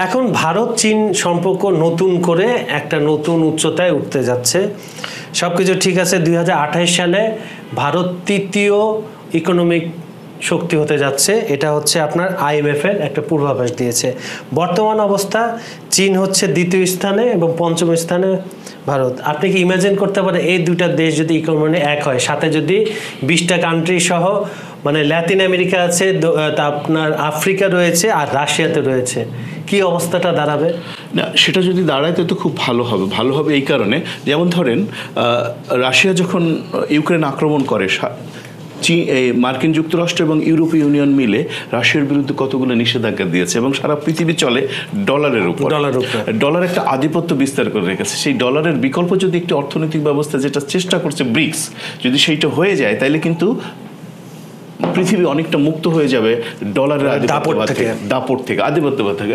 এখন ভারত চীন সম্পর্ক নতুন করে একটা নতুন উচ্চতায় উঠতে যাচ্ছে। সবকিছু ঠিক আছে, 2028 সালে ভারত তৃতীয় ইকোনমিক শক্তি হতে যাচ্ছে। এটা হচ্ছে আপনার IMF এর একটা পূর্বাভাস দিয়েছে। বর্তমান অবস্থা চীন হচ্ছে দ্বিতীয় স্থানে এবং পঞ্চম স্থানে ভারত। আপনি কি ইমাজিন করতে পারেন এই দুইটা দেশ যদি ইকোনমি এক হয়, সাথে যদি 20টা কান্ট্রি সহ মানে ল্যাতিন আমেরিকা আছে, তা আপনার আফ্রিকা রয়েছে আর রাশিয়াতে রয়েছে, কি অবস্থাটা দাঁড়াবে? না, সেটা যদি দাঁড়ায় তো খুব ভালো হবে। ভালো হবে এই কারণে, যেমন ধরেন রাশিয়া যখন ইউক্রেন আক্রমণ করে, মার্কিন যুক্তরাষ্ট্র এবং ইউরোপীয় ইউনিয়ন মিলে রাশিয়ার বিরুদ্ধে কতগুলো নিষেধাজ্ঞা দিয়েছে এবং সারা পৃথিবী চলে ডলারের উপর। ডলার একটা আধিপত্য বিস্তার করে রেখেছে। সেই ডলারের বিকল্প যদি একটি অর্থনৈতিক ব্যবস্থা যেটা চেষ্টা করছে ব্রিক্স, যদি সেইটা হয়ে যায় তাহলে কিন্তু পৃথিবী অনেকটা মুক্ত হয়ে যাবে ডলারের দাপট থেকে, আধিপত্যবাদ থেকে।